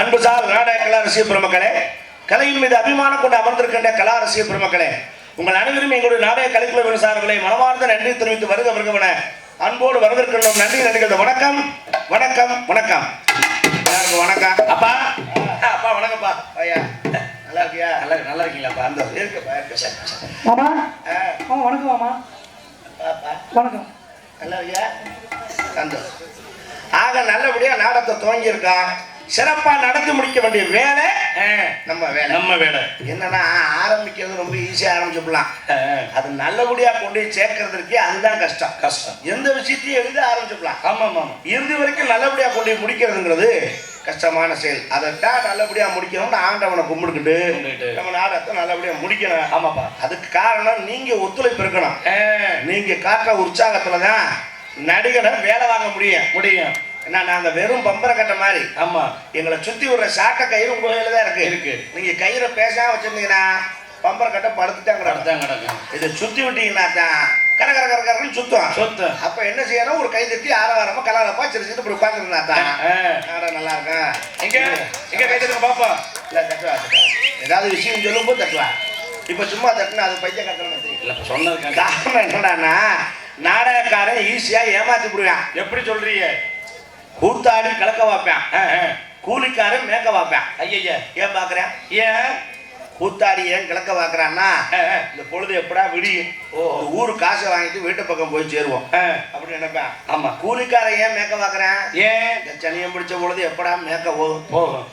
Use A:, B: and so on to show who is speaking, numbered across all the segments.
A: அன்புசார் நாடக கலா ரசிக பெருமக்களே, கலையின் மீது அபிமானம் கொண்டு அமர்ந்திருக்கின்ற கலா ரசிக பெருமக்களே, உங்கள் அனைவரும் எங்களுடைய நாடக கலைக்குழு சார்களை மனமார்ந்த நன்றி தெரிவித்து வருக வருகவன அன்போடு வரவேற்கின்றோம். நன்றி நன்றிகள். வணக்கம் வணக்கம் வணக்கம். எல்லாருக்கும் வணக்கம். அப்பா அப்பா வணக்கம்ப்பா. ஐயா நல்லா இருக்கியா? நல்லா இருக்கீங்களாப்பா? அந்த இருக்குப்பா இருக்கு.
B: மாமா மாமா வணக்கம். மாமா வணக்கம்.
A: நல்லா இருக்கியா? சந்தோஷம். ஆக நல்லபடியா நாடகத்தை துவங்கியிருக்கான். சிறப்பா நடந்து முடிக்க வேண்டிய வேலை நம்ம வேலை என்னன்னா, ஆரம்பிக்கிறது ரொம்ப ஈஸியா ஆரம்பிச்சுக்கலாம். அது நல்லபடியா கொண்டு போய் சேர்க்கறதுக்கு அதுதான் கஷ்டம். எந்த விஷயத்தையும் எழுத ஆரம்பிச்சுக்கலாம். ஆமா இறுதி வரைக்கும் நல்லபடியா கொண்டு போய் முடிக்கிறதுங்கிறது கஷ்டமான செயல். அதைத்தான் நல்லபடியா முடிக்கணும்னு ஆண்டவனை கும்பிட்டுக்கிட்டு நம்ம நாடகத்தை நல்லபடியா முடிக்கணும். ஆமாப்பா. அதுக்கு காரணம் நீங்க ஒத்துழைப்பு இருக்கணும். நீங்க காட்டுற உற்சாகத்துலதான் நடிகனை வேலை வாங்க முடியும். ஏன்னா நாங்க வெறும் பம்பரை கட்ட மாதிரி. ஆமா, எங்களை சுத்தி விடுற சாக்க கயிறு உங்க கையில தான் இருக்கு. நீங்க கயிறை பேசாம வச்சிருந்தீங்கன்னா பம்பரை கட்ட படுத்துட்டாங்க கிடக்கும். இதை சுத்தி விட்டீங்கன்னா தான் கர கர கர கரன்னு சுத்தம். அப்ப என்ன செய்யணும், ஒரு கை தட்டி ஆரவாரமா கலாரப்பா சிரிச்சுட்டு இப்படி உட்காந்துருந்தா தான் நல்லா இருக்கும். எங்க கை தட்டுங்க பாப்பா. இல்ல தட்டுவா ஏதாவது விஷயம் சொல்லும் போது தட்டுவா. இப்ப சும்மா தட்டுனா அது பைத்திய கட்டணும் சொன்னது. காரணம் என்னடானா, நாடகக்காரன் ஈஸியா ஏமாத்தி போடுவான். எப்படி சொல்றீங்க? கூத்தாடி கலக்க வாப்பேன், கூலிக்காரன் மேக்க வாப்பேன். ஐயா ஏன் பாக்குறேன்? ஏன் கூத்தாடி ஏன் கிழக்க பாக்குறான்னா, இந்த பொழுது எப்படா விடியும், ஊரு காசை வாங்கிட்டு வீட்டு பக்கம் போய் சேருவோம் அப்படின்னு நினைப்பேன். ஆமா. கூலிக்காரன் ஏன் மேக்க பாக்குறேன்? ஏன் சனியம் பிடிச்ச பொழுது எப்படா மேக்க போகும்,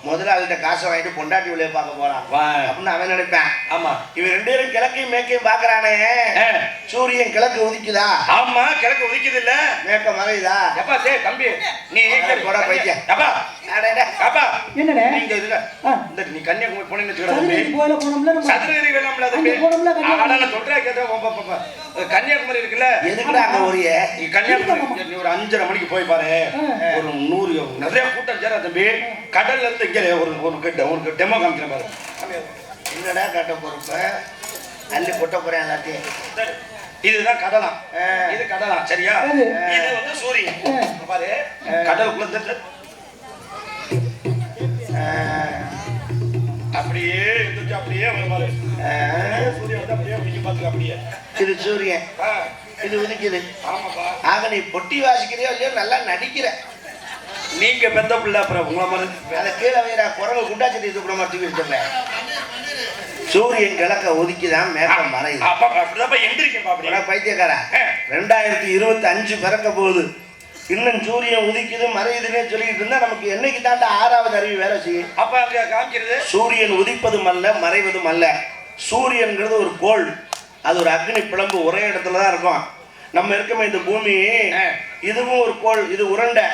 A: முதலாளிகிட்ட காசை வாங்கிட்டு பொண்டாட்டி விளைய பார்க்க போறான் அப்படின்னு அவன் நினைப்பேன். ஆமா. இவன் ரெண்டு பேரும் கிழக்கையும் மேக்கையும் பாக்குறானே, சூரியன் கிழக்கு உதிக்குதா? ஆமா, கிழக்கு உதிக்குது இல்ல, மேக்க மறையுதா? எப்பா சே தம்பி நீ போட பைத்தியா. அப்பா அப்பா
B: என்னடா
A: நீங்க இதுல நீ கன்னியாகுமரி போனீங்கன்னு சதுரகிரி வேலாம்ல கன்னியாகுமரி இருக்குல்ல, எதுக்குடா அங்க ஒரு கன்னியாகுமரி நீ ஒரு 5:30 மணிக்கு போய் பாரு, ஒரு 100 நிறைய கூட்டம் சேர தம்பி. கடல்ல இருந்து இங்க ஒரு டெமோ காமிக்கிறேன் பாரு. என்னடா கட்ட பொறுப்ப அள்ளி கொட்ட போறேன் எல்லாத்தையும். இதுதான் கடலாம், இது கடலாம் சரியா? இது வந்து சூரியன் பாரு, கடலுக்குள்ள அப்படியே இருந்துச்சு. அப்படியே சூரியன் வந்து அப்படியே உதிக்க பார்த்துக்க. அப்படியே இது சூரியன், இது உதிக்குது. ஆமாப்பா. ஆக நீ பொட்டி வாசிக்கிறியோ இல்லையோ நல்லா நடிக்கிற. நீங்க பெத்த பிள்ளை அப்புறம் உங்களை மாதிரி அதை கீழே வைரா குரங்கு குண்டாச்சட்டி தூக்குற மாதிரி தூக்கி வச்சிருக்கேன். சூரியன் கிழக்க ஒதுக்கிதான் மேகம் மறையுது. எந்திரிக்க பைத்தியக்கார. 2025 பிறக்க போகுது. இன்னும் சூரியன் உதிக்குது மறையுதுன்னே சொல்லிட்டு இருந்தா நமக்கு என்னைக்கு தாண்ட ஆறாவது அறிவு வேலை செய்யும்?
C: அப்ப அங்க காமிக்கிறது
A: சூரியன் உதிப்பதும் அல்ல மறைவதும் அல்ல. சூரியன்கிறது ஒரு கோள், அது ஒரு அக்னி பிளம்பு, ஒரே இடத்துல தான் இருக்கும். நம்ம இருக்கமே இந்த பூமி, இதுவும் ஒரு கோள், இது உருண்டை.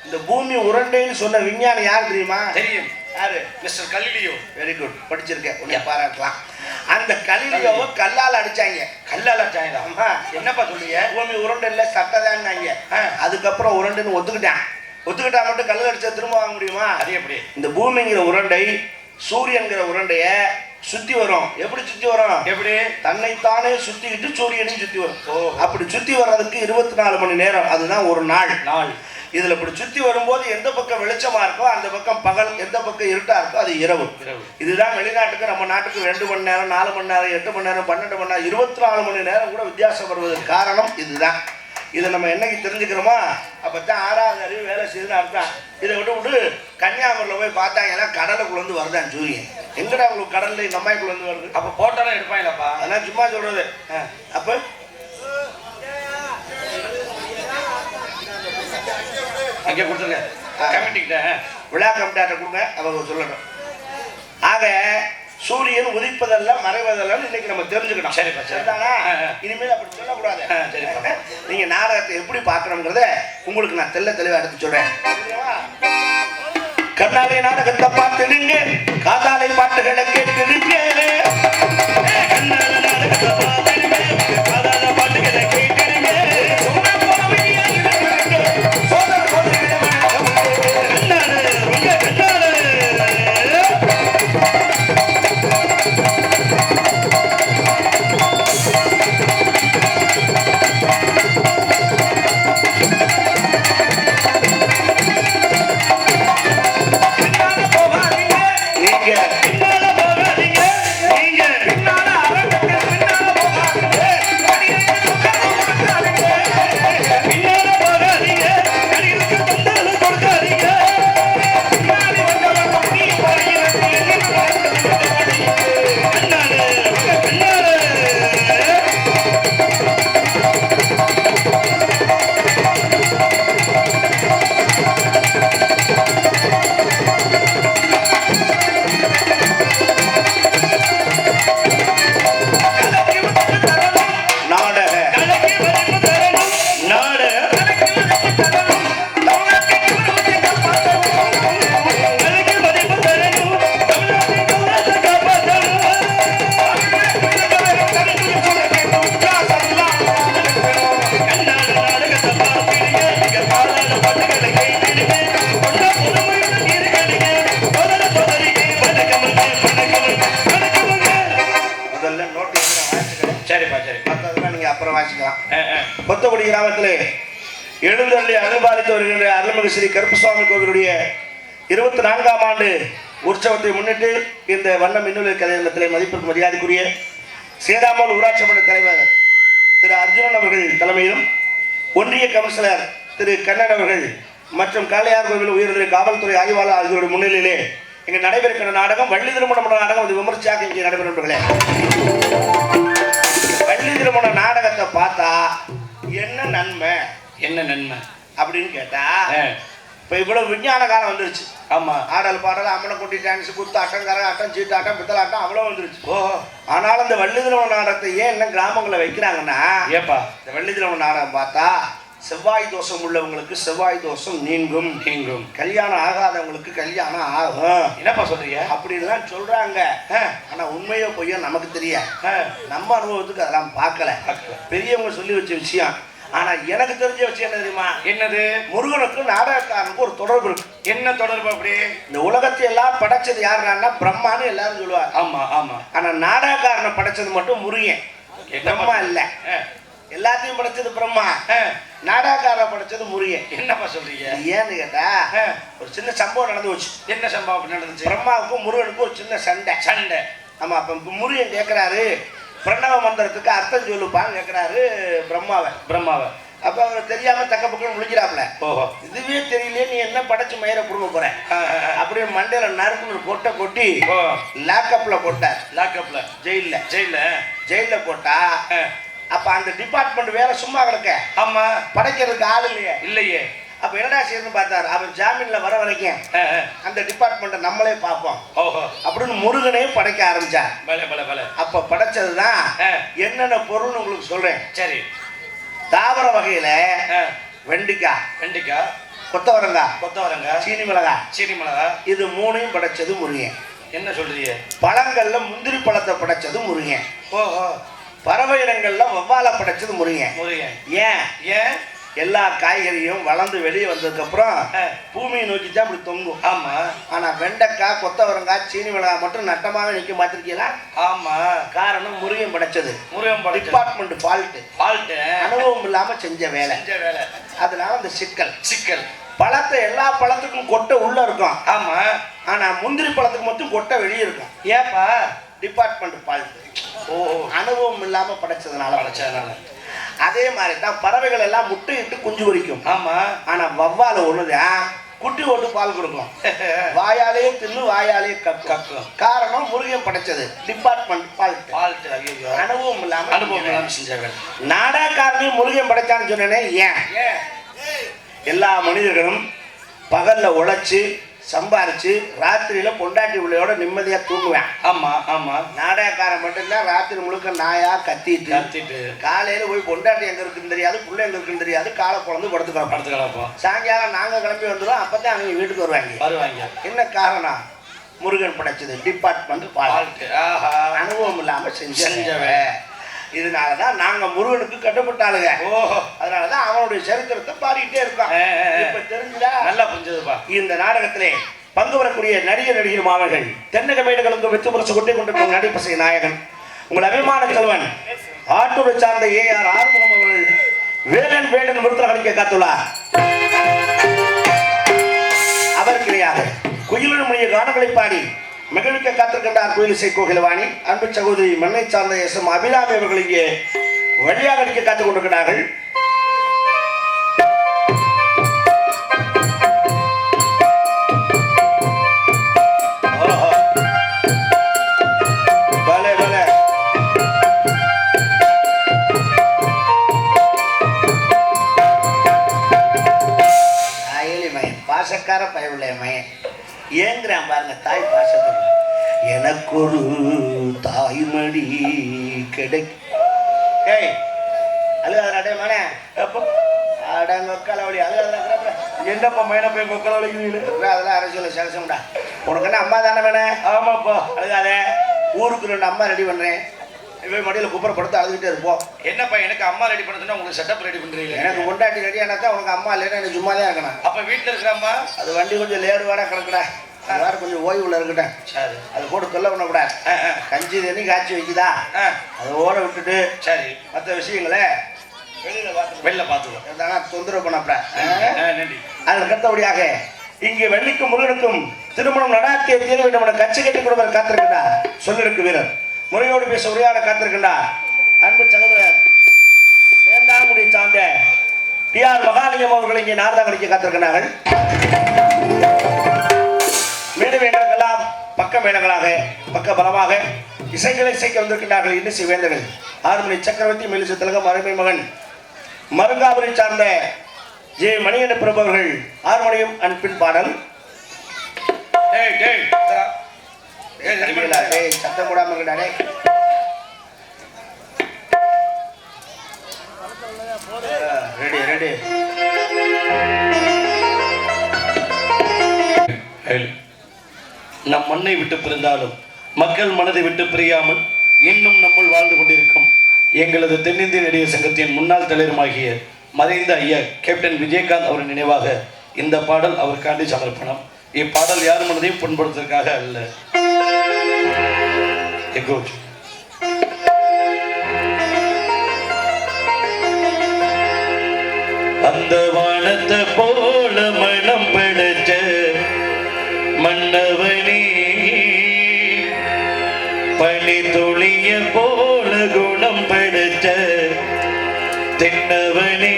A: இந்த பூமி உருண்டைன்னு சொன்ன விஞ்ஞானி யார் தெரியுமா?
C: தெரியும்.
A: யாரு?
C: Mister Galileo.
A: வெரி குட், படிச்சிருக்கேன், உன்னை பாராட்டலாம். அந்த கலிலியோவை கல்லால் அடிச்சாங்க.
C: கல்லால் அடிச்சாங்க?
A: ஆமா.
C: என்னப்பா சொல்லுங்க?
A: பூமி உருண்டை இல்லை சட்டதான்னாங்க. அதுக்கப்புறம் உருண்டைன்னு ஒத்துக்கிட்டா மட்டும் கல் அடிச்சா திரும்ப வாங்க முடியுமா?
C: அது எப்படி?
A: இந்த பூமிங்கிற உருண்டை சூரியன்கிற உருண்டைய சுத்தி வரும். எப்படி சுத்தி வரும்?
C: எப்படி?
A: தன்னைத்தானே சுத்திக்கிட்டு சூரியனையும் சுத்தி வரும். அப்படி சுத்தி வர்றதுக்கு 24 மணி நேரம், அதுதான் ஒரு நாள். இதுல இப்படி சுத்தி வரும்போது எந்த பக்கம் வெளிச்சமா இருக்கோ அந்த பக்கம் பகல், எந்த பக்கம் இருட்டா இருக்கோ அது இரவு. இதுதான் வெளிநாட்டுக்கு நம்ம நாட்டுக்கு 2 மணி நேரம், 4 மணி நேரம், 8 மணி நேரம், 12 மணி நேரம், 24 மணி நேரம் கூட வித்தியாசம் வருவதற்கு காரணம் இதுதான். இதை நம்ம என்னைக்கு தெரிஞ்சுக்கிறோமா அப்பதான் ஆறாவது அறிவு வேலை செய்யுதுன்னு அர்த்தம். இதை விட்டு கன்னியாகுமரியில் போய் பார்த்தாங்கன்னா கடலுக்குள்ள இருந்து வருதான் சூரியன். எங்கடா உங்களுக்கு கடல்ல இந்த அம்மாய்க்குள்ள இருந்து வருது?
C: அப்ப போட்டாலும் எடுப்பாங்களாப்பா?
A: அதெல்லாம் சும்மா சொல்றது. அப்ப
C: அங்கே கொடுத்துருங்க கமிட்டிக்கிட்ட,
A: விழா கமிட்டாட்ட கொடுங்க, அவங்க சொல்லணும். ஆக சூரியன் உதிப்பதல்ல மறைவதல்ல இன்னைக்கு நம்ம தெரிஞ்சுக்கணும்.
C: சரிப்பா,
A: சரிதானா? இனிமேல் அப்படி சொல்லக்கூடாது.
C: சரிப்பா.
A: நீங்க நாடகத்தை எப்படி பார்க்கணுங்கிறத உங்களுக்கு நான் தெளிவா எடுத்து சொல்றேன். கண்ணாலே நாடகத்தை பார்த்துடுங்க, காதாலை பாட்டுகளை கேட்டுடுங்க. கொத்தக்குடி கிராமத்திலே எழுந்தருளி அனுபாலித்து வருகின்ற அருள்மிகு ஸ்ரீ கருப்பசுவாமி கோவிலுடைய 24ஆம் ஆண்டு உற்சவத்தை முன்னிட்டு இந்த வண்ண மின்னுலக கலையகத்திலே மதிப்பிற்கு மரியாதைக்குரிய சேதாமல் ஊராட்சி மன்ற தலைவர் திரு அர்ஜுனன் அவர்கள் தலைமையிலும் ஒன்றிய கமிஷனர் திரு கண்ணன் அவர்கள் மற்றும் காளையார் கோவில் உயர்நிலை காவல்துறை ஆய்வாளர் ஆகியோருடைய முன்னிலையிலே இங்கே நடைபெறுகிற நாடகம் வள்ளி திருமண நாடகம். அது விமர்சையாக இங்கே நடைபெறுகின்றே. வள்ளி திருமண நாடகத்தை பார்த்தா என்ன நன்மை அப்படின்னு கேட்டா, இப்ப இவ்வளவு விஞ்ஞான காலம் வந்துருச்சு.
C: ஆமா,
A: ஆடல் பாடல் அம்மனை கொட்டி டான்ஸ், குத்து ஆட்டம், கர ஆட்டம், சீட்டு ஆட்டம், பித்தளை ஆட்டம் அவ்வளவு வந்துருச்சு. ஆனாலும் இந்த வள்ளி திருமண நாடகத்தை ஏன் என்ன கிராமங்களை வைக்கிறாங்கன்னா,
C: ஏப்பா
A: இந்த வள்ளி திருமண நாடகம் பார்த்தா செவ்வாய் தோஷம் உள்ளவங்களுக்கு செவ்வாய் தோஷம் நீங்கும், கல்யாணம் ஆகாதவங்களுக்கு கல்யாணம் ஆகும்.
C: என்னப்பா சொல்றீங்க?
A: அப்படின்லாம் சொல்றாங்க. ஆனா உண்மையோ பொய்யோ நமக்கு தெரியாது. நம்ம அனுபவத்துக்கு அதெல்லாம் பார்க்கல. பெரியவங்க சொல்லி வச்ச விஷயம். ஆனா எனக்கு தெரிஞ்ச விஷயம் என்ன தெரியுமா?
C: என்னது?
A: முருகனுக்கும் நாடகக்காரனுக்கும் ஒரு தொடர்பு இருக்கு.
C: என்ன தொடர்பு? அப்படி இந்த
A: உலகத்தை எல்லாம் படைச்சது யாருன்னா பிரம்மான்னு எல்லாரும் சொல்லுவாங்க.
C: ஆமா ஆமா.
A: ஆனா நாடகக்காரனை படைச்சது மட்டும் முருகன், பிரம்மா இல்ல. எல்லாத்தையும் படைச்சது பிரம்மா, நாடகக்காரனை படைச்சது முருகன்.
C: என்னப்பா சொல்றீங்க?
A: ஏன்னு கேட்டா ஒரு சின்ன சம்பவம் நடந்து வச்சு.
C: என்ன சம்பவம் நடந்துச்சு?
A: பிரம்மாவுக்கும் முருகனுக்கும் ஒரு சின்ன சண்டை. ஆமா, அப்ப முருகன் கேட்கிறாரு, பிரணவ மந்திரத்துக்கு அர்த்தம் சொல்லுப்பான்னு கேட்கிறாரு பிரம்மாவை. அப்ப அவர் தெரியாம தக்க பக்கம் முடிக்கிறாப்ல. இதுவே தெரியலையே, நீ என்ன படைச்சு மயிரை கொடுக்க போற அப்படியே மண்டையில நறுக்குன்னு கொட்டை கொட்டி லாக்அப்ல போட்டார்.
C: லாக்அப்ல
A: ஜெயில போட்டா அப்ப அந்த டிபார்ட்மெண்ட் வேற சும்மா கிடக்க.
C: ஆமா,
A: படைக்கிறதுக்கு ஆள் இல்லையே. அப்ப என்னடா செய்யணும்னு பார்த்தாரு. அவர் ஜாமீன்ல வர வரைக்கும் அந்த டிபார்ட்மெண்ட்டை நம்மளே பார்ப்போம் அப்படின்னு முருகனே படைக்க ஆரம்பிச்சார். அப்ப படைச்சதுதான் என்னென்ன பொருள்னு உங்களுக்கு சொல்றேன்.
C: சரி.
A: தாவர வகையில வெண்டிக்காய், கொத்தவரங்காய், சீனி மிளகாய், இது மூணையும் படைச்சது முருகன்.
C: என்ன சொல்றீங்க?
A: பழங்கள்ல முந்திரி பழத்தை படைச்சது முருகன். பறவை இனங்கள்ல வவ்வாலை படைச்சது முருகன். ஏன் எல்லா காய்கறியும் வளர்ந்து வெளியே வந்ததுக்கு அப்புறம் பூமியை நோக்கி தான் அப்படி தொங்கும்.
C: ஆமா.
A: ஆனா வெண்டைக்காய், கொத்தவரங்காய், சீனி மிளகாய் மட்டும் நட்டமாவே நிக்க மாத்திருக்கீங்களா?
C: ஆமா.
A: காரணம் முருகன் படைச்சது. டிபார்ட்மெண்ட் ஃபால்ட், அனுபவம் இல்லாம செஞ்ச வேலை. அதனால அந்த சிக்கல். பழத்தை எல்லா பழத்துக்கும் கொட்டை உள்ள இருக்கும்.
C: ஆமா.
A: ஆனா முந்திரி பழத்துக்கு மட்டும் கொட்டை வெளியே இருக்கும்.
C: ஏப்பா?
A: Department fault. அனுபவம் இல்லாம படைச்சதுனால. அதே மாதிரி தான் பறவைகள் எல்லாம் முட்டையிட்டு குஞ்சு பொரிக்கும்.
C: ஆமா.
A: ஆனா வவ்வால ஒண்ணுதான் குட்டி ஓட்டு பால் கொடுக்கும். வாயாலே தின்னு வாயாலே கக்கும். காரணம் முருகன் படைச்சது. Department fault. அனுபவம் இல்லாம
C: செஞ்சாங்க.
A: நாடகக்காரனையும் முருகன் படைச்சான்னு சொன்னேனே. ஏன் எல்லா மனிதர்களும் பகல்ல உழைச்சு சம்பாரிச்சு ராத்திரியில பொண்டாட்டி பிள்ளையோட நிம்மதியா தூங்குவேன்.
C: ஆமா.
A: நாடகக்காரன் மட்டும்தான் ராத்திரி முழுக்க நாயா கத்திட்டு காலையில போய் பொண்டாட்டி எங்க இருக்குன்னு தெரியாது, புள்ள எங்க இருக்குன்னு தெரியாது, காலை குழந்து படுத்துக்கிறோம். சாயங்காலம் நாங்க கிளம்பி வந்துடும். அப்பதான் அவங்க வீட்டுக்கு வருவாங்க. என்ன காரணம்? முருகன் படைச்சது டிபார்ட்மெண்ட் ஃபால்ட். அனுபவம் இல்லாம செஞ்சவன். இதனாலதான் நாங்க முருகனுக்கு கட்டுப்பட்டாளுங்க. அதனாலதான் அவனுடைய சரித்திரத்தை பாடிக்கிட்டே இருக்கோம். இப்ப தெரிஞ்சுதா? நல்லா புரிஞ்சதுப்பா. இந்த நாடகத்திலே பங்கு வரக்கூடிய நடிகர் மாவர்கள் தென்னக மேடுகளுக்கு வெற்றி முரசு கொண்டே கொண்டிருக்கும் நடிப்பசை நாயகன் உங்கள் அபிமான கல்வன் ஆட்டூரை சார்ந்த AR ஆறுமுகம் அவர்கள் வேடன் விருதுகளை காத்துள்ளார். அவர் கிடையாது குயிலுடன் மொழிய கானங்களை பாடி மகிழ்விக்க காத்திருக்கின்றார் குயிலிசை கோகிலவாணி. அன்பு சகோதரி மண்ணை சார்ந்த SM அபிராமி அவர்கள் இங்கே வழியாக நடிக்க காத்துக் கொண்டிருக்கிறார்கள். பாசக்கார பயவுள்ள மயன் ஏங்குறான் பாருங்க. தாய் பாசத்துக்கு எனக்கு ஒரு தாய்மடி கிடைக்கும். அழுகாதே மனே அடங்கொக்காலவழி அழுகாத.
C: என்னப்பா மயனை போய் கொக்கலவழிக்கிறீங்க?
A: அதெல்லாம் அரசியல் சேலசம்டா. உனக்கு என்ன அம்மா தானே வேணே?
C: ஆமாப்பா.
A: அழுகாதே. ஊருக்கு 2 அம்மா ரெடி பண்றேன். இவன் மடியில் குப்பரை அழுதுகிட்டே இருப்போம்.
C: என்னப்பா எனக்கு அம்மா ரெடி பண்ணுறதுன்னா உங்களுக்கு செட்டப் ரெடி பண்ணுறீங்க?
A: எனக்கு கொண்டாட்டி ரெடியானா தான் உனக்கு அம்மா இல்லைன்னா எனக்கு சும்மா தான் இருக்கணும்.
C: அப்போ வீட்டில் இருக்கிற அம்மா
A: அது வண்டி கொஞ்சம் லேடு வாடா கிடக்குடா. வேற கொஞ்சம் ஓய்வுல இருக்கட்டும். சரி. அது போட்டு தொல்லை பண்ணக்கூடாது. கஞ்சி தண்ணி காய்ச்சி வைக்குதா அதோட விட்டுட்டு சரி மற்ற விஷயங்களே வெளில பார்த்துக்கோ. தொந்தரவு பண்ணப்பட. அதில் கத்தபடியாக இங்கே வெள்ளிக்கும் முருகனுக்கும் திருமணம் நடாத்திய தீர வேண்டும் என கட்சி கட்டி கொடுப்பவர் காத்திருக்கின்றார். சொல்லிருக்கு வீரர் முறையோடு பேச உரையாட காத்திருக்கின்றார். அன்பு சகோதரர் வேண்டாங்குடி சார்ந்த TR மகாலிங்கம் அவர்கள் இங்கே நாரதா கடிக்க காத்திருக்கிறார்கள். மேடு வேண்டர்களெல்லாம் பக்க மேளங்களாக பக்க பலமாக இசைகளை இசைக்க வந்திருக்கிறார்கள். இன்னிசை வேந்தர்கள் ஆறுமணி சக்கரவர்த்தி மெலிசு திலகம் அருமை மகன் மருங்காபுரி சார்ந்த J மணியன பிரபவர்கள் ஆறுமணியும் அன்பின் பாடல். சத்தம் கூடாம இருக்கிறாரே. ரெடி
C: நம் மண்ணை விட்டு பிரிந்தாலும் மக்கள் மனதை விட்டு பிரியாமல் இன்னும் நம்முள் வாழ்ந்து கொண்டிருக்கும் எங்களது தென்னிந்திய நடிகர் சங்கத்தின் முன்னாள் தலைவருமாகிய மறைந்த ஐயா கேப்டன் விஜயகாந்த் அவரின் நினைவாக இந்த பாடல் அவருக்காண்டி சமர்ப்பணம். இப்பாடல் யார் மனதையும் புண்படுத்துவதற்காக அல்ல. அந்த வானத்தை போல மனம் படைச்ச மன்னவனே பனி துளிய போல குணம் படைச்ச தென்னவனே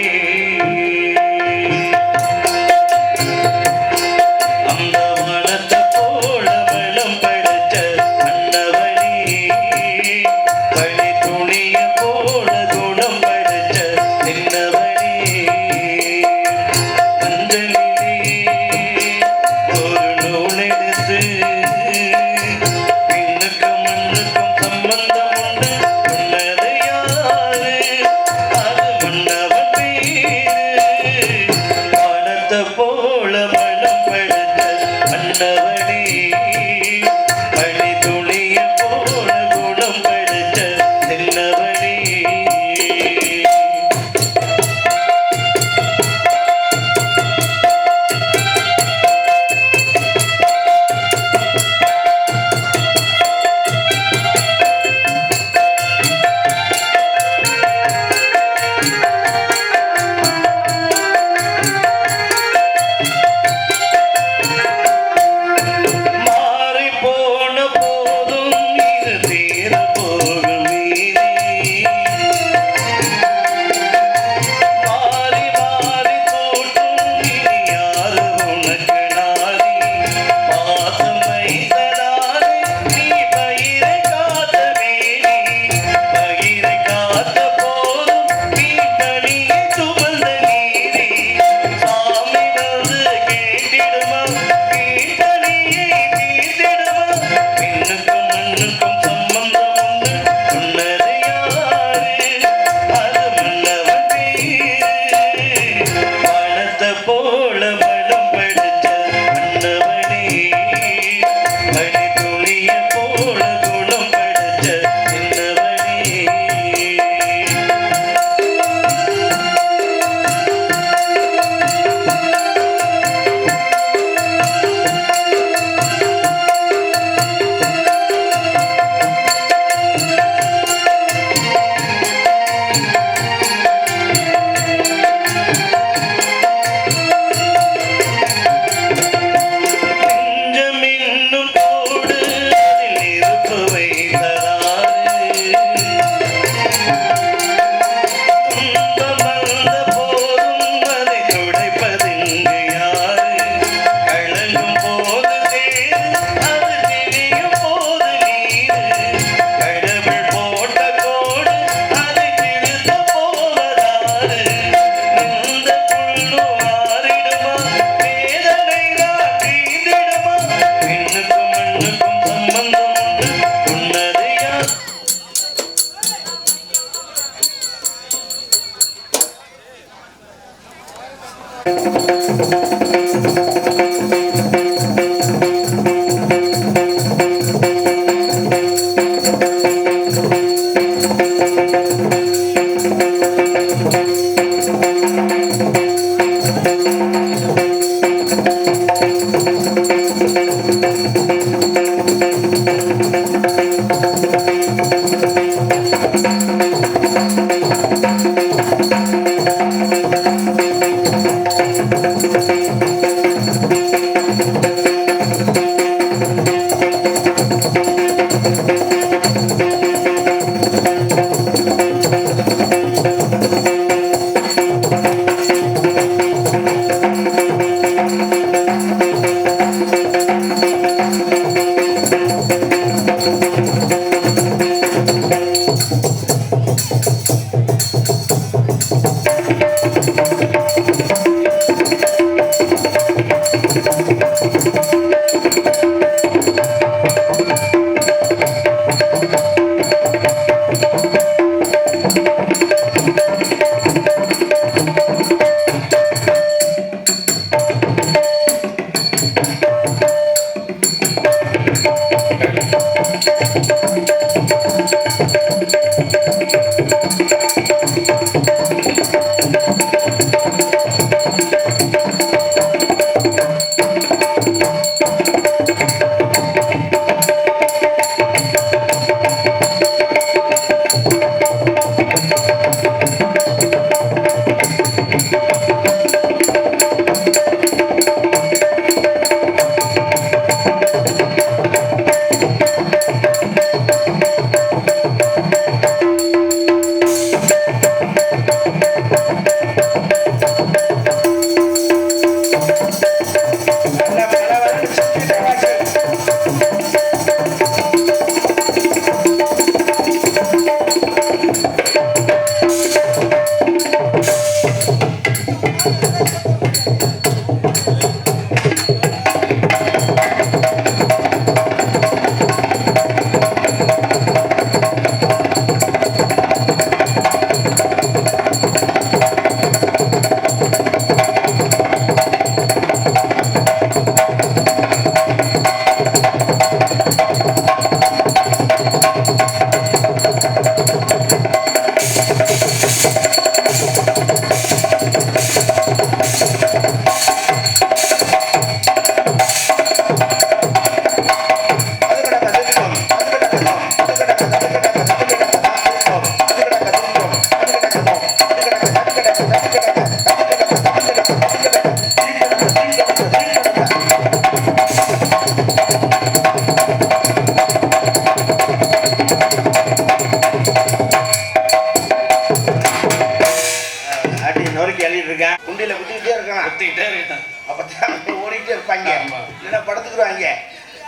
C: அந்த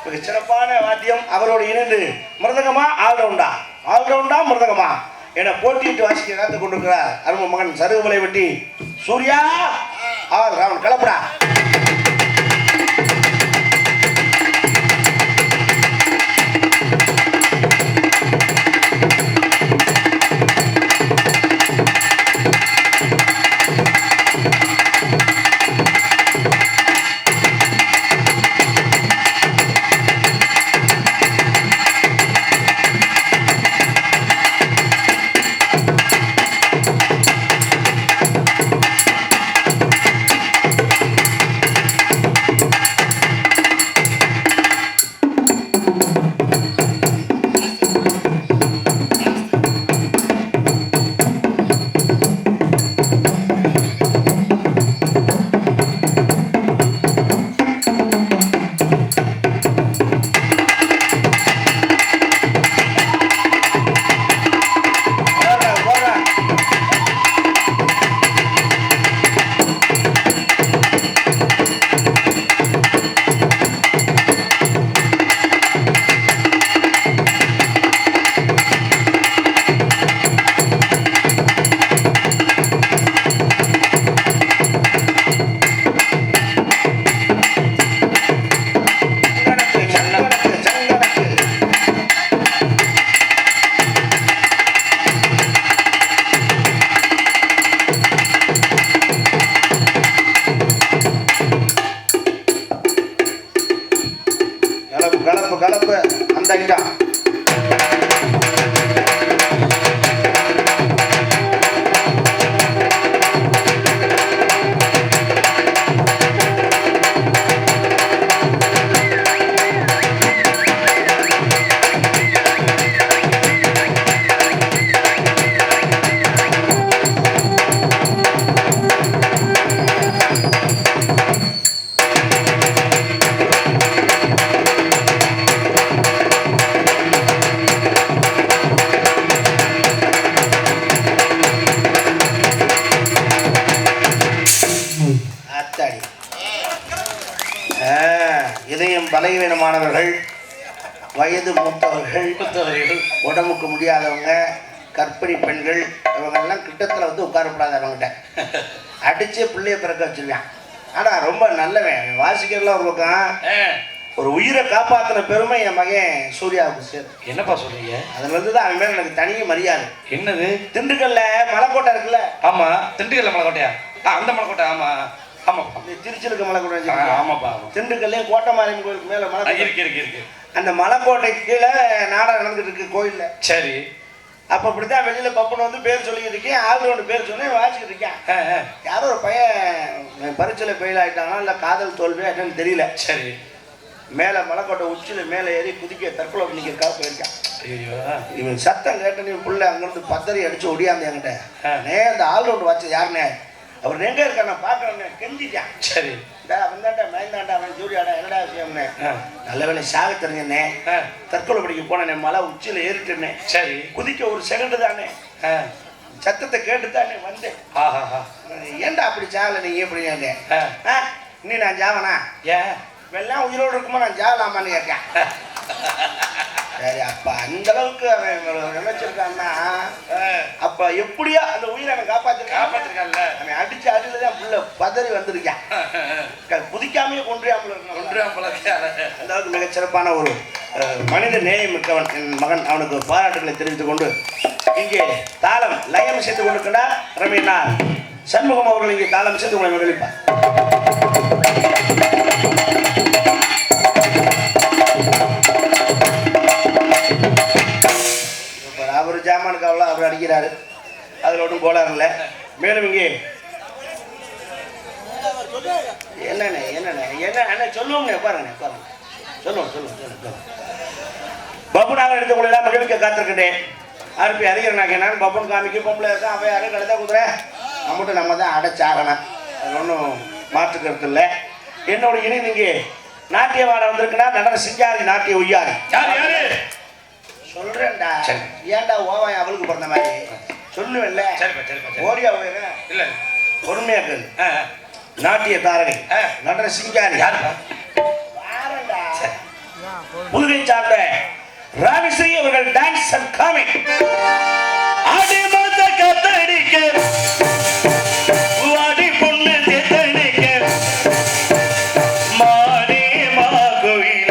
A: ஒரு சிறப்பான வாத்தியம். அவரோடு இணைந்து மிருதங்கமா ஆல்ரவுண்டா மிருதங்கமா என போட்டியிட்டு வாசிக்க காத்துக் கொண்டிருக்கிறார் அருமை மகன் சருகுமலை வெட்டி சூர்யா ஆல் ரவுண்ட் கலப்படா. கலப்பு அந்த ஐட்டம் இதயம் பலவீனமானவர்கள், வயது மூத்தவர்கள், உடம்புக்கு முடியாதவங்க, கர்ப்பிணி பெண்கள், இவங்கெல்லாம் கிட்டத்தில் வந்து உட்காரக்கூடாது. அவங்ககிட்ட அடித்து பிள்ளைய பிறக்க வச்சிருக்கான். ஆனால் ரொம்ப நல்லவன், வாசிக்கிறலாம் ஒரு பக்கம். ஒரு உயிரை காப்பாற்றின பெருமை என் மகன் சூர்யாவுக்கு சேரும்.
C: என்னப்பா சொல்றீங்க?
A: அதுலேருந்து தான் அவன் மேலே எனக்கு தனி மரியாதை.
C: என்னது?
A: திண்டுக்கல்ல மலைக்கோட்டை இருக்குல்ல?
C: ஆமாம், திண்டுக்கல்ல மலைக்கோட்டையா? அந்த மலைக்கோட்டை. ஆமாம் ஆமாப்பா.
A: திருச்சி இருக்க மலைக்கோட்டை.
C: ஆமாப்பா.
A: திண்டுக்கல்லையும் கோட்டை மாரியம்மன் கோயிலுக்கு மேலே மலை
C: இருக்கு.
A: அந்த மலைக்கோட்டைக்கு கீழே நாடகம் நடந்துட்டு இருக்கு கோயிலில்.
C: சரி.
A: அப்போ அப்படித்தான் வெளியில் பப்புன்னு வந்து பேர் சொல்லிக்கிட்டு இருக்கேன். ஆள் ஒன்று பேர் சொன்னேன், வாசிக்கிட்டு இருக்கேன். யாரோ ஒரு பையன் பரீட்சையில் ஃபெயில் ஆகிட்டானா இல்லை காதல் தோல்வியா என்னன்னு தெரியல.
C: சரி.
A: மேலே மலைக்கோட்டை உச்சியில் மேலே ஏறி குதிக்க தற்கொலை பண்ணிக்கிறக்காக போயிருக்கான்.
C: ஐயோ,
A: இவன் சத்தம் கேட்ட நீ புள்ள அங்கேருந்து பத்தறி அடிச்சு ஒடியாந்து என்கிட்ட அந்த ஆள் ஒன்று வச்சு யாருனே அவர் எங்கே இருக்கா நான் பார்க்குறேன் கெஞ்சிட்டான்.
C: சரி.
A: வந்தாண்டா மயந்தாண்டா அவன் ஜூரியாடா என்னடா விஷயம்னே. நல்ல வேலை சாக தெரிஞ்சனே, தற்கொலை படிக்க போனேன், மலை உச்சியில் ஏறிட்டேனே. சரி. குதிக்க ஒரு செகண்டு தானே, சத்தத்தை கேட்டு தானே வந்தேன். ஏன்டா அப்படி சாகலை நீ எப்படி? இன்னும் நான் ஜாவனா? ஏன் வெள்ளம் உயிரோடு இருக்குமா நான் ஜாவலாமான்னு கேட்கேன். சரி, அப்ப அந்த அளவுக்கு அவன் நினைச்சிருக்கான்னா அப்ப எப்படியா அந்த உயிரை அவன் காப்பாத்திருக்கான்ல. அவன் அடிச்சு அடியில்தான் புள்ள பதறி வந்திருக்கான். புதிக்காமையே கொன்றியாமல் இருக்கான். அதாவது மிகச்சிறப்பான ஒரு மனித நேயம் மிக்கவன் என் மகன். அவனுக்கு பாராட்டுகளை தெரிவித்துக் கொண்டு இங்கே தாளம் லயம் செய்து கொண்டிருக்கிறார் ரமீனா சண்முகம் அவர்கள். இங்கே தாளம் செய்து உங்களை மகிழ்ப்பார். அவர் ஜாமானுக்கு அவ்வளோ அவர் அடிக்கிறாரு, அதில் ஒன்றும் கோளாறு இல்லை. மேலும் இங்கே என்னண்ணே என்ன சொல்லுவோம்ண்ணே, பாருங்கண்ணே சொல்லுவோம். பப்புனாக எடுத்துக்கொள்ள மகிழ்ச்சிக்க காத்திருக்கேன். அருப்பி அறிஞர் நான் என்னன்னு பப்புன் காமிக்க பொம்பளை தான் அவன் யாரும் கழுத குதிரை நம்மகிட்ட நம்ம தான் அடைச்சாகணும். அது ஒன்றும் மாற்று கருத்து இல்லை. என்னோட இணை இங்கே நாட்டியமாட வந்திருக்குன்னா நடன சிங்காரி நாட்டிய ஒய்யாரி சொல்றேன்டா. ஏன்டா ஓவாய் அவளுக்கு பிறந்த மாதிரி சொல்லுவேன்ல. ஓரியா போயிரு இல்ல பொறுமையா கேளு. நாட்டிய தாரகை நடன சிங்காரி புதுகை சார்ந்த ராணிஸ்ரீ அவர்கள் டான்ஸ் அண்ட் காமிக் ஆடி மாத காத்தடிக்க வாடி பொண்ணு தேத்தடிக்க மாடி மாகோயில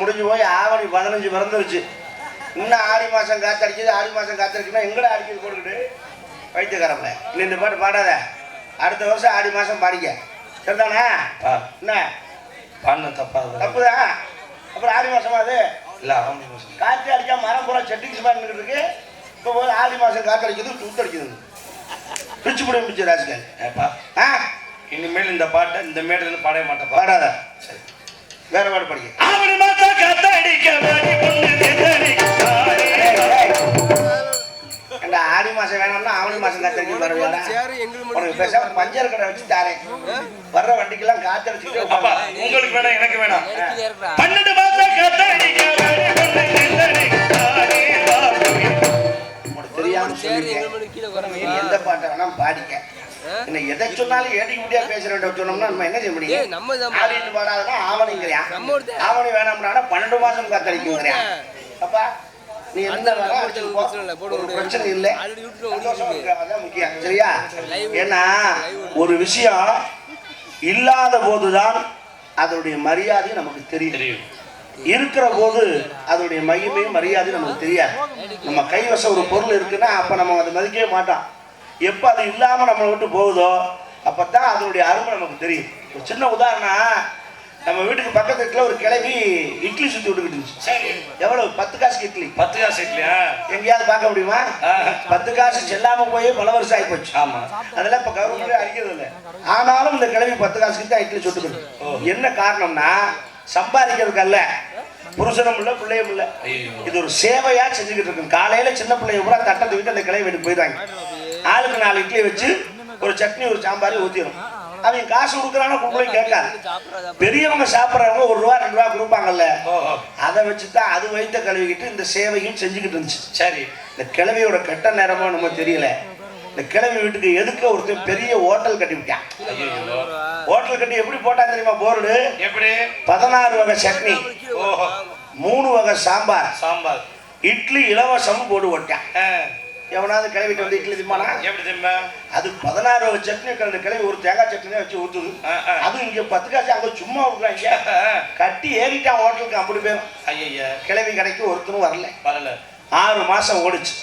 A: முடிஞ்சு போய் ஆவணி 15 பிறந்துருச்சு. இன்னும் ஆடி மாசம் காத்தடிக்குது, ஆடி மாசம் காத்தடிக்குன்னா எங்கட அடிக்கிறது போட்டுக்கிட்டு வைத்தியக்காரப்பல இல்லை இந்த பாட்டு பாடாத. அடுத்த வருஷம் ஆடி மாசம் பாடிக்க சரிதானே? என்ன பாடின தப்புதான். அப்புறம் ஆடி மாசமா அது இல்லை ஆடி மாசம் காற்று அடிக்கா மரம் பூரா செட்டிங்ஸ் பண்ணிட்டு இருக்கு. இப்போ போய் ஆடி மாசம் காத்தடிக்குது தூத்தடிக்குது பிடிச்சு பிடி பிடிச்சி ராஜ்கால். இனிமேல் இந்த பாட்டை இந்த மேடையில் பாடவே மாட்டேன். பாடாத சரி வேற பாட்டு படிக்க. ஆடி மாசம் வேணும்னா ஆவணி மாசம் காத்தடிக்க வருவாங்க. உனக்கு பேசாம பஞ்சர் கடை வச்சு தாரேன். வர்ற வண்டிக்கெல்லாம் காத்தடிச்சுட்டு உங்களுக்கு வேணாம் எனக்கு வேணாம். 12 மாசம் காத்தடிக்க தெரியாம சொல்லிருக்கேன். எந்த பாட்டை வேணா பாடிக்க. என்ன எதை சொன்னாலும் ஏடிக்கு முடியா பேசுறேன் சொன்னோம்னா நம்ம என்ன செய்ய முடியும்? ஆடிட்டு பாடாதுன்னா ஆவணிங்கிறியா? ஆவணி வேணாம்னா 12 மாசம் காத்தடிக்குங்கிறியா? அப்பா நீ எந்த பிரச்சனை இல்லை, அதான் முக்கியம் சரியா? ஏன்னா ஒரு விஷயம் இல்லாத போதுதான் அதனுடைய மரியாதை நமக்கு தெரியும். இருக்கிற போது அதனுடைய மகிமையும் மரியாதையும் நமக்கு தெரியாது. நம்ம கைவசம் ஒரு பொருள் இருக்குன்னா அப்ப நம்ம அதை மதிக்கவே மாட்டோம். எப்போ அது இல்லாமல் நம்மளை விட்டு போகுதோ அப்போ தான் அதனுடைய அருமை நமக்கு தெரியும். ஒரு சின்ன உதாரணம், நம்ம வீட்டுக்கு பக்கத்து வீட்டில் ஒரு கிளவி இட்லி சுற்றி விட்டுக்கிட்டு இருந்துச்சு. எவ்வளோ? 10 காசுக்கு இட்லி. 10 காசு இட்லியா? எங்கேயாவது பார்க்க முடியுமா? 10 காசு செல்லாமல் போய் பல வருஷம் ஆகி போச்சு. ஆமாம், அதெல்லாம் இப்போ கவர்மெண்ட்டே அடிக்கிறது இல்லை. ஆனாலும் இந்த கிளவி 10 காசுக்கு தான் இட்லி சுட்டுக்கணும். என்ன காரணம்னா சம்பாதிக்கிறதுக்கு அல்ல, புருஷனும் இல்லை பிள்ளையும் இல்லை. இது ஒரு சேவையா செஞ்சுக்கிட்டு இருக்கும். காலையில சின்ன பிள்ளைய பூரா தட்டை தூக்கிட்டு அந்த கிளவி வீட்டுக்கு போயிடுவாங்க. ஆளுக்கு 4 இட்லி வச்சு ஒரு சட்னி ஒரு சாம்பார் ஊற்றிடும். அவங்க காசு கொடுக்குறானா கொடுக்கணும் கேட்காது. பெரியவங்க சாப்பிட்றவங்க 1 ரூபா 2 ரூபா கொடுப்பாங்கல்ல, அதை வச்சு தான் அது வைத்த கழுவிக்கிட்டு இந்த சேவையும் செஞ்சுக்கிட்டு இருந்துச்சு. சரி, இந்த கிழவியோட கெட்ட நேரமோ நம்ம தெரியல. இந்த கிழவி வீட்டுக்கு எதுக்கு ஒருத்தர் பெரிய ஹோட்டல் கட்டி விட்டான். ஹோட்டல் கட்டி எப்படி போட்டா தெரியுமா? போர்டு எப்படி? 16 வகை சட்னி, 3 வகை சாம்பார், இட்லி இலவசம் போட்டு போட்டான். எவனாவது கிளவிட்டு வந்து இட்லி திம்பானா? எப்படி திம்பா? அது 16 வகை சட்னி கிளவி ஒரு தேங்காய் சட்னி வச்சு ஊற்றுது. அதுவும் இங்கே 10 காசு அங்கே சும்மா விடுறாங்க. கட்டி ஏறிட்டான் ஹோட்டலுக்கு 50 பேரும். ஐயா, கிளவி கடைக்கு ஒருத்தரும் வரல. 6 மாசம் ஓடிச்சு.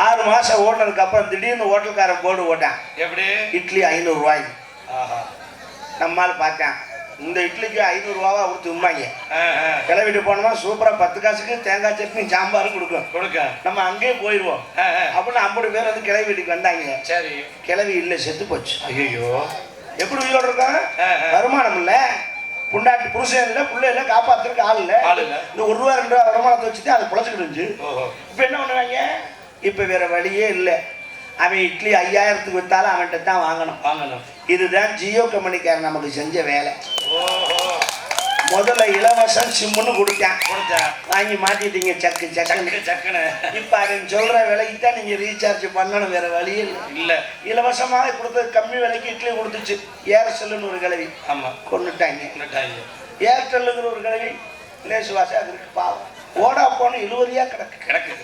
A: 6 மாசம் ஓடினதுக்கு அப்புறம் திடீர்னு ஹோட்டல்காரன் போர்டு போட்டான். எப்படி? இட்லி 500 ரூபாய்க்கு. நம்மால் பார்த்தான், இந்த இட்லிக்கு 500 ரூபாவா கொடுத்து உண்மைங்க. கிளவிட்டு போனோமா சூப்பரா 10 காசுக்கு தேங்காய் சட்னி சாம்பாரும் கொடுக்க நம்ம அங்கேயே போயிடுவோம் அப்படின்னு 50 பேர் வந்து கிளவி வீட்டுக்கு வந்தாங்க. சரி, கிளவி இல்லை, செத்து போச்சு. ஐயோ, எப்படி உயிரோடு இருக்காங்க? வருமானம் இல்லை, புண்டாட்டி புருஷன் இல்லை, பிள்ளை இல்லை, காப்பாத்துறதுக்கு ஆள் இல்லை. இந்த 1 ரூபா 2 ரூபா வருமானத்தை வச்சுட்டு அதை பொழைச்சிக்கிட்டு இருந்துச்சு. இப்போ என்ன பண்ணுவாங்க? இப்போ வேற வழியே இல்லை. அவன் இட்லி 5000க்கு வித்தாலும் அவன்கிட்ட தான் வாங்கணும். இதுதான் ஜியோ கம்பெனிக்காரன் நமக்கு செஞ்ச வேலை. முதல்ல இலவசம் சிம்முன்னு கொடுத்தான். வாங்கி மாட்டிட்டீங்க சக்குன்னு. இப்போ அவன் சொல்ற விலைக்கு தான் நீங்க ரீசார்ஜ் பண்ணணும், வேற வழி இல்லை. இலவசமாக கொடுத்தது கம்மி விலைக்கு இட்லி கொடுத்துச்சு. ஏர்செல்லுன்னு ஒரு கிழவி. ஆமா, கொண்டுட்டாங்க. ஏர்டெல்லுங்கிற ஒரு கிழவி லேசுவாசம் அது இருக்கு பாவம். ஓடா போன 70 ரூபா கிடக்கு.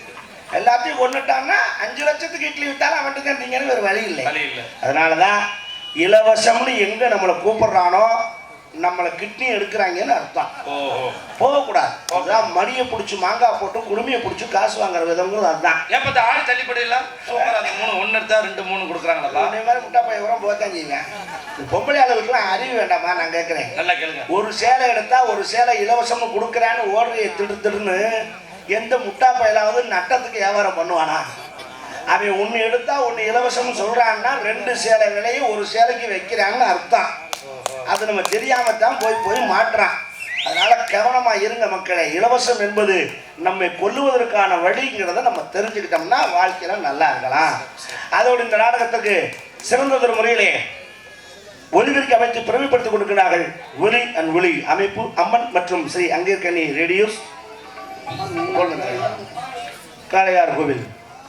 A: எல்லாத்தையும் கொண்டுட்டாங்கன்னா 5 லட்சத்துக்கு இட்லி வித்தாலும் அவன்ட்டு தான் திங்கன்னு வேறு வழி இல்லை. அதனாலதான் இலவசம்னு எங்க நம்மளை கூப்பிடுறானோ நம்மளை கிட்னி எடுக்கிறாங்கன்னு அர்த்தம். போகக்கூடாது. அதுதான் மடியை பிடிச்சி மாங்காய் போட்டு குடுமையை பிடிச்சி காசு வாங்குற விதங்கிறது அதுதான். ஏன் இப்போ ஆள் தள்ளிப்படையெல்லாம் சூப்பராக அந்த 3 1 எடுத்தா 2 3 கொடுக்குறாங்களா? அதே மாதிரி முட்டா பையன் உரம் போத்தான் செய்வேன். பொம்பளை ஆளுகளுக்குலாம் அறிவு வேண்டாமா? நான் கேட்குறேன். நல்லா கேளுங்க. ஒரு சேலை எடுத்தா ஒரு சேலை இலவசம்னு கொடுக்குறான்னு ஓடுறையை திடுன்னு எந்த முட்டா பயலாவது நட்டத்துக்கு வியாபாரம் பண்ணுவானா? அவன் ஒன்று எடுத்தா ஒன்று இலவசம் சொல்றான்னா 2 சேலை விலையை ஒரு சேலைக்கு வைக்கிறாங்கன்னு அர்த்தம். அது நம்ம தெரியாம தான் போய் மாட்டுறான். அதனால கவனமா இருங்க மக்களே. இலவசம் என்பது நம்மை கொல்லுவதற்கான வழிங்கிறத நம்ம தெரிஞ்சுக்கிட்டோம்னா வாழ்க்கையில நல்லா இருக்கலாம். அதோடு இந்த நாடகத்துக்கு சிறந்ததொரு முறையிலே ஒலிபெருக்கி அமைத்து பெருமைப்படுத்திக் கொடுக்கிறார்கள் ஒலி அண்ட் ஒளி அமைப்பு அம்மன் மற்றும் ஸ்ரீ அங்கேற்கனி ரேடியோஸ் காளையார் கோவில்.